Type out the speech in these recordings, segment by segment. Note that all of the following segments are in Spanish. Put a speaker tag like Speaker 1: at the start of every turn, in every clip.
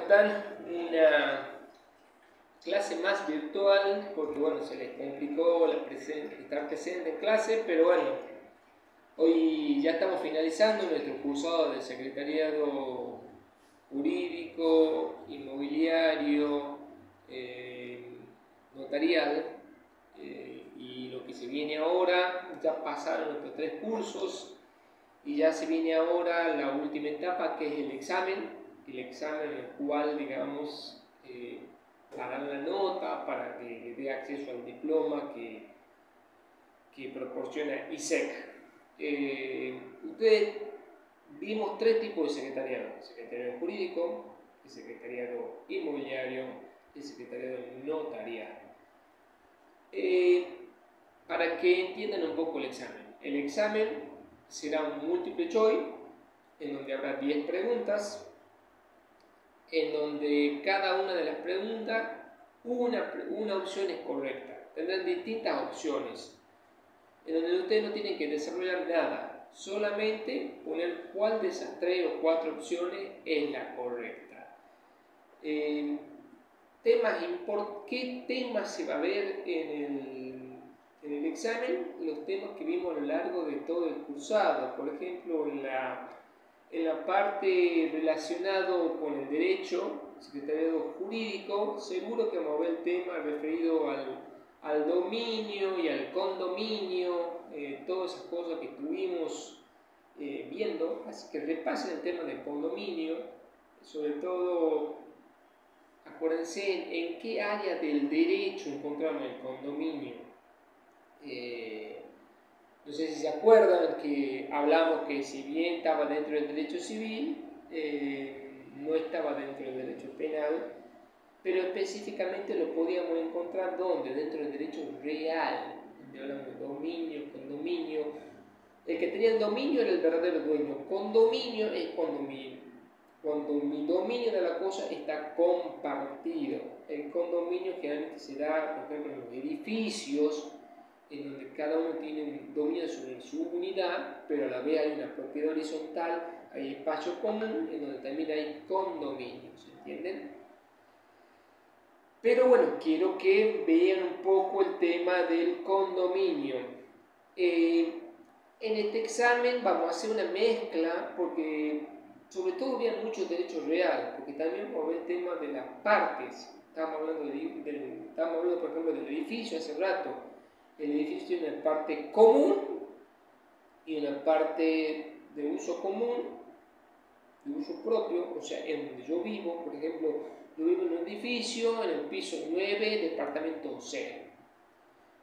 Speaker 1: están? Una clase más virtual, porque bueno, se les complicó estar presente en clase, pero bueno, hoy ya estamos finalizando nuestro cursado de secretariado jurídico, inmobiliario, notarial, y lo que se viene ahora, ya pasaron nuestros 3 cursos, y ya se viene ahora la última etapa, que es el examen en el cual, digamos, darán la nota para que le dé acceso al diploma que proporciona ISEC. Ustedes vimos 3 tipos de secretariado: el secretariado jurídico, el secretariado inmobiliario y el secretariado notarial. Para que entiendan un poco el examen será un multiple choice, en donde habrá 10 preguntas, en donde cada una de las preguntas, una opción es correcta. Tendrán distintas opciones, en donde ustedes no tienen que desarrollar nada, solamente poner cuál de esas 3 o 4 opciones es la correcta. ¿Qué temas se va a ver en el examen? Los temas que vimos a lo largo de todo el cursado. Por ejemplo, en la parte relacionado con el derecho, secretariado jurídico, seguro que vamos a ver el tema referido al dominio y al condominio, todas esas cosas que estuvimos viendo. Así que repasen el tema del condominio, sobre todo. Acuérdense en qué área del derecho encontramos el condominio. No sé si se acuerdan que hablamos que si bien estaba dentro del derecho civil, no estaba dentro del derecho penal, pero específicamente lo podíamos encontrar ¿dónde? Dentro del derecho real, donde hablamos de dominio, condominio. El que tenía el dominio era el verdadero dueño. Condominio es cuando mi dominio de la cosa está compartido. El condominio generalmente se da, por ejemplo, en los edificios, en donde cada uno tiene un dominio sobre su unidad, pero a la vez hay una propiedad horizontal, hay espacio común, en donde también hay condominios, ¿entienden? Pero bueno, quiero que vean un poco el tema del condominio. En este examen vamos a hacer una mezcla, porque sobre todo vean mucho derecho real, porque también vamos a ver el tema de las partes. Estábamos hablando, por ejemplo, del edificio hace rato. El edificio tiene una parte común y una parte de uso común, de uso propio, o sea, en donde yo vivo. Por ejemplo, yo vivo en un edificio, en el piso 9, departamento C.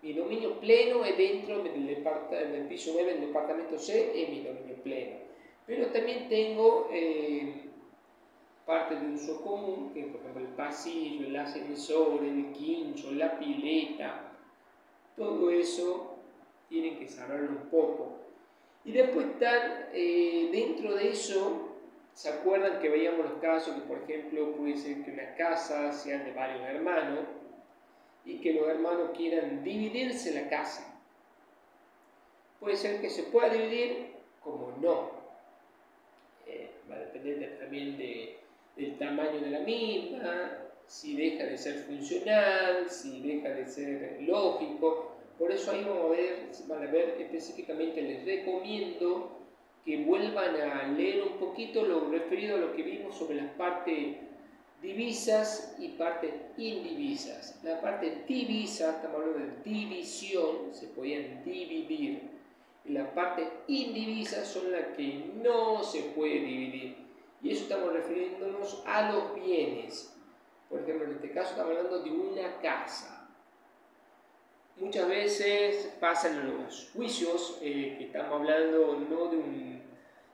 Speaker 1: Mi dominio pleno es dentro del piso 9 del departamento C, es mi dominio pleno. Pero también tengo parte de uso común, que por ejemplo el pasillo, el ascensor, el quincho, la pileta. Todo eso tienen que saberlo un poco. Y después están, dentro de eso, ¿se acuerdan que veíamos los casos que, por ejemplo, puede ser que una casa sea de varios hermanos y que los hermanos quieran dividirse la casa? Puede ser que se pueda dividir, como no. Va a depender también del tamaño de la misma, si deja de ser funcional, si deja de ser lógico. Por eso ahí van a ver específicamente, les recomiendo que vuelvan a leer un poquito lo referido a lo que vimos sobre las partes divisas y partes indivisas. La parte divisa, estamos hablando de división, se podían dividir. Y la parte indivisa son las que no se puede dividir. Y eso estamos refiriéndonos a los bienes. Por ejemplo, en este caso estamos hablando de una casa. Muchas veces pasan en los juicios que estamos hablando no de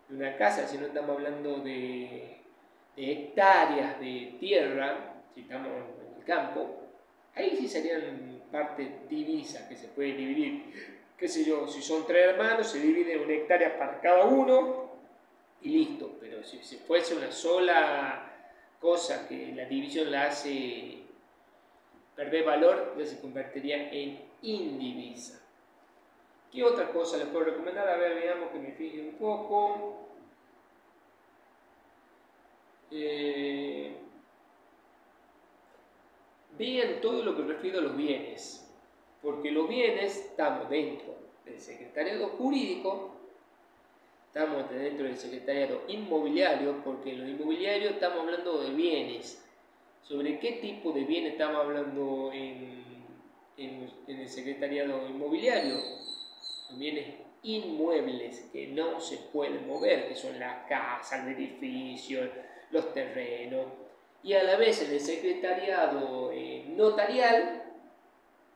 Speaker 1: una casa, sino estamos hablando de hectáreas de tierra, si estamos en el campo. Ahí sí serían parte divisa que se puede dividir. Qué sé yo, si son 3 hermanos, se divide 1 hectárea para cada uno y listo. Pero si fuese una sola cosa que la división la hace perder valor, ya se convertiría en indivisa. ¿Qué otra cosa les puedo recomendar? A ver, veamos, que me fije un poco. vean todo lo que refiere a los bienes, porque los bienes estamos dentro del secretariado jurídico, estamos dentro del secretariado inmobiliario, porque en lo inmobiliario estamos hablando de bienes. ¿Sobre qué tipo de bienes estamos hablando en el secretariado inmobiliario? Los bienes inmuebles que no se pueden mover, que son las casas, el edificio, los terrenos. Y a la vez en el secretariado notarial,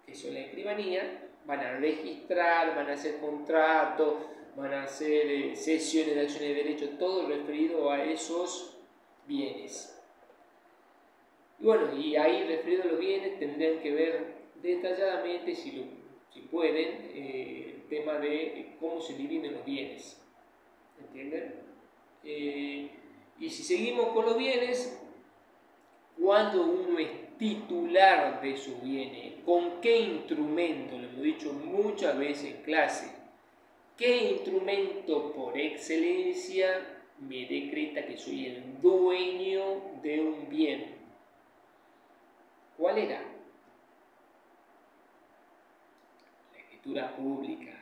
Speaker 1: que son la escribanía, van a registrar, van a hacer contratos, van a hacer cesiones de acciones de derecho, todo referido a esos bienes. Y bueno, y ahí referido a los bienes tendrían que ver detalladamente, si pueden, el tema de cómo se dividen los bienes. ¿Entienden? Y si seguimos con los bienes, cuando uno es titular de sus bienes, ¿con qué instrumento? Lo hemos dicho muchas veces en clase. ¿Qué instrumento por excelencia me decreta que soy el dueño de un bien? ¿Cuál era? La escritura pública.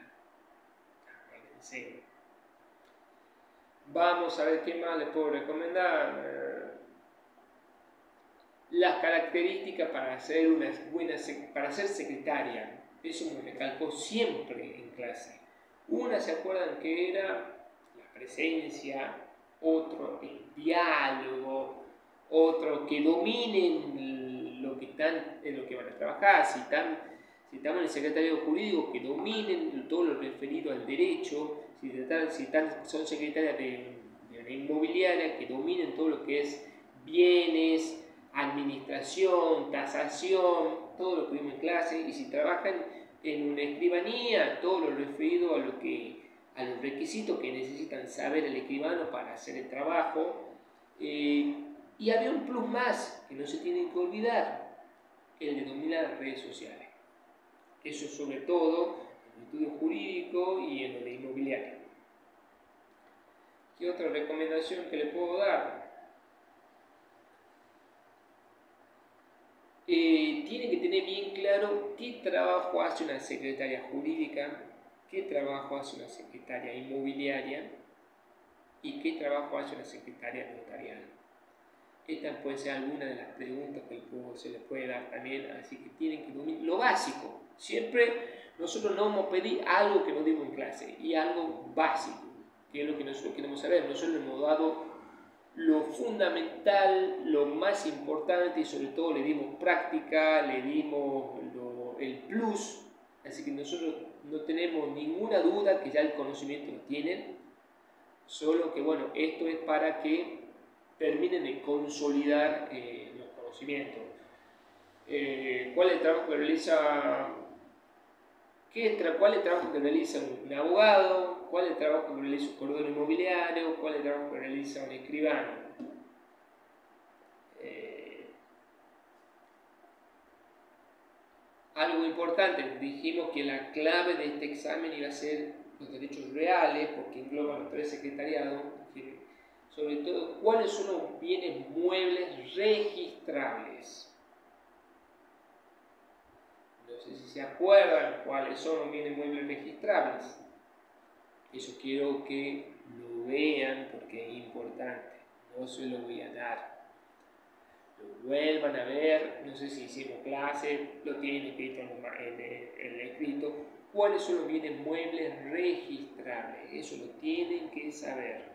Speaker 1: Acuérdense. Vamos a ver qué más les puedo recomendar. Las características para ser para ser secretaria. Eso me recalcó siempre en clase. Una, ¿se acuerdan que era la presencia? Otro, el diálogo. Otro, que dominen lo que van a trabajar. Si estamos en el secretariado jurídico, que dominen todo lo referido al derecho. Si son secretarias de una inmobiliaria, que dominen todo lo que es bienes, administración, tasación, todo lo que vimos en clase. Y si trabajan en una escribanía, todo lo referido a los requisitos que necesitan saber el escribano para hacer el trabajo. Y había un plus más que no se tiene que olvidar, el de dominar las redes sociales. Eso sobre todo en el estudio jurídico y en lo de inmobiliario. ¿Qué otra recomendación que le puedo dar? Tiene que tener bien claro qué trabajo hace una secretaria jurídica, qué trabajo hace una secretaria inmobiliaria y qué trabajo hace una secretaria notarial. Esta puede ser alguna de las preguntas que se les puede dar también, así que tienen que dominar lo básico. Siempre nosotros no vamos a pedir algo que no dimos en clase, y algo básico, que es lo que nosotros queremos saber. Nosotros hemos dado lo fundamental, lo más importante, y sobre todo le dimos práctica, le dimos el plus, así que nosotros no tenemos ninguna duda que ya el conocimiento lo tienen, solo que bueno, esto es para que terminen de consolidar los conocimientos. ¿Cuál es el trabajo que realiza? ¿Cuál es el trabajo que realiza un abogado? ¿Cuál es el trabajo que realiza un corredor inmobiliario? ¿Cuál es el trabajo que realiza un escribano? Algo importante, dijimos que la clave de este examen iba a ser los derechos reales, porque engloba los 3 secretariados. Sobre todo, ¿cuáles son los bienes muebles registrables? No sé si se acuerdan cuáles son los bienes muebles registrables. Eso quiero que lo vean porque es importante. No se lo voy a dar. Lo vuelvan a ver, no sé si hicimos clase, lo tienen escrito en el escrito. ¿Cuáles son los bienes muebles registrables? Eso lo tienen que saber.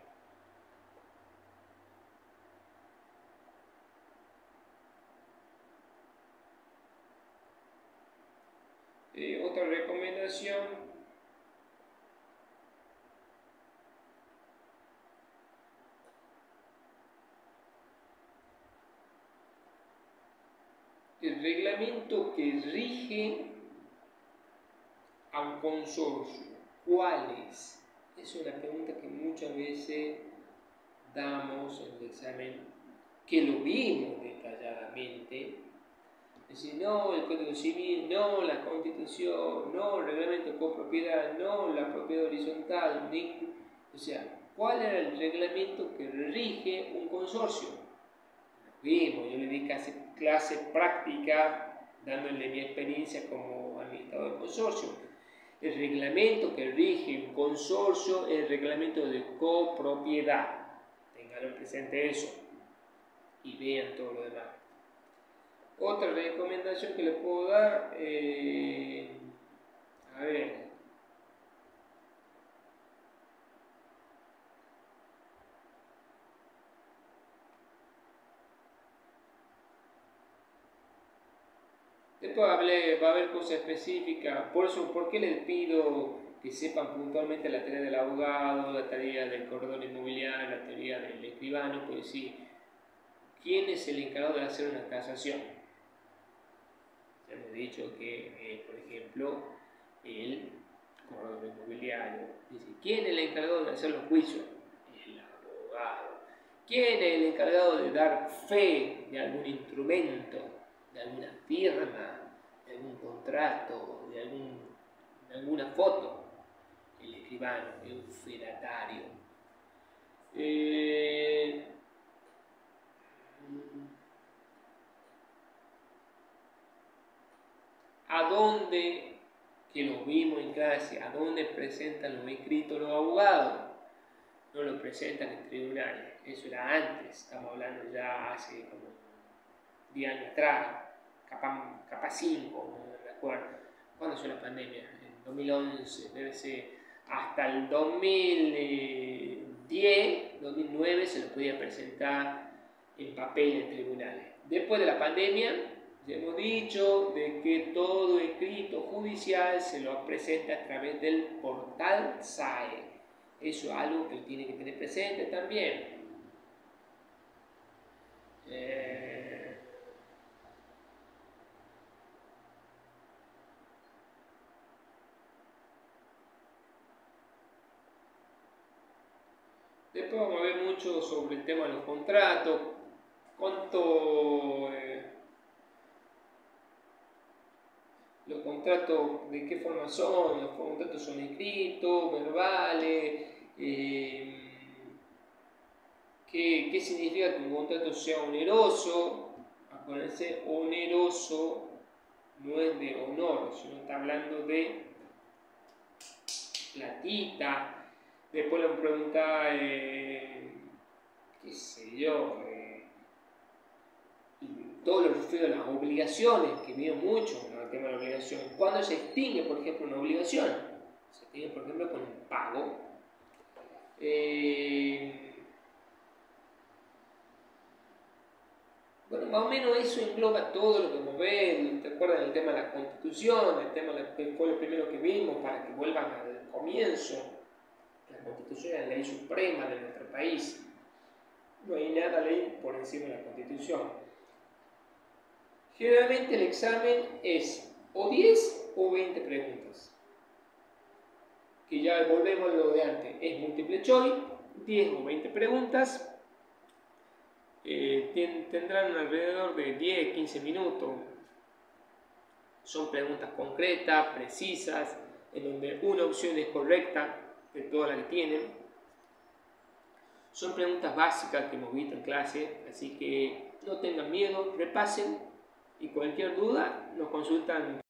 Speaker 1: Otra recomendación, el reglamento que rige a un consorcio, ¿cuál es? Es una pregunta que muchas veces damos en el examen, que lo vimos detalladamente. Es decir, no el Código Civil, no la Constitución, no el reglamento de copropiedad, no la propiedad horizontal, o sea, ¿cuál era el reglamento que rige un consorcio? Vimos, yo le di clase práctica dándole mi experiencia como administrador de consorcio. El reglamento que rige un consorcio es el reglamento de copropiedad. Tengan presente eso y vean todo lo demás. Otra recomendación que les puedo dar, a ver, después va a haber cosas específicas, por eso, ¿por qué les pido que sepan puntualmente la teoría del abogado, la teoría del corredor inmobiliario, la teoría del escribano? Pues sí, ¿quién es el encargado de hacer una tasación? Ya hemos dicho que, por ejemplo, el corredor inmobiliario dice, ¿quién es el encargado de hacer los juicios? El abogado. ¿Quién es el encargado de dar fe de algún instrumento, de alguna firma, de algún contrato, de alguna foto? El escribano, el fedatario. ¿A dónde, que lo vimos en clase, a dónde presentan los escritos los abogados? No lo presentan en tribunales. Eso era antes, estamos hablando ya hace como 10 años atrás, capaz 5, no me acuerdo. ¿Cuándo fue la pandemia? En 2011, debe ser hasta el 2010, 2009 se lo podía presentar en papel en tribunales. Después de la pandemia, ya hemos dicho de que todo escrito judicial se lo presenta a través del portal SAE. Eso es algo que tiene que tener presente también. Después vamos a ver mucho sobre el tema de los contratos, los contratos, de qué forma son, los contratos son escritos, verbales, qué significa que un contrato sea oneroso. Acuérdense, oneroso no es de honor, sino está hablando de platita. Después le pregunta, qué sé yo, todo lo referido a las obligaciones, que viene mucho con el tema de la obligación. ¿Cuándo se extingue, por ejemplo, una obligación? Se extingue, por ejemplo, con un pago. Bueno, más o menos eso engloba todo lo que hemos visto. ¿Te acuerdas del tema de la Constitución? El tema que fue lo primero que vimos para que vuelvan al comienzo. La Constitución es la ley suprema de nuestro país. No hay nada ley por encima de la Constitución. Generalmente el examen es o 10 o 20 preguntas. Que ya volvemos a lo de antes. Es múltiple choice, 10 o 20 preguntas. Tendrán alrededor de 10-15 minutos. Son preguntas concretas, precisas, en donde una opción es correcta de todas las que tienen. Son preguntas básicas que hemos visto en clase, así que no tengan miedo, repasen y cualquier duda nos consultan.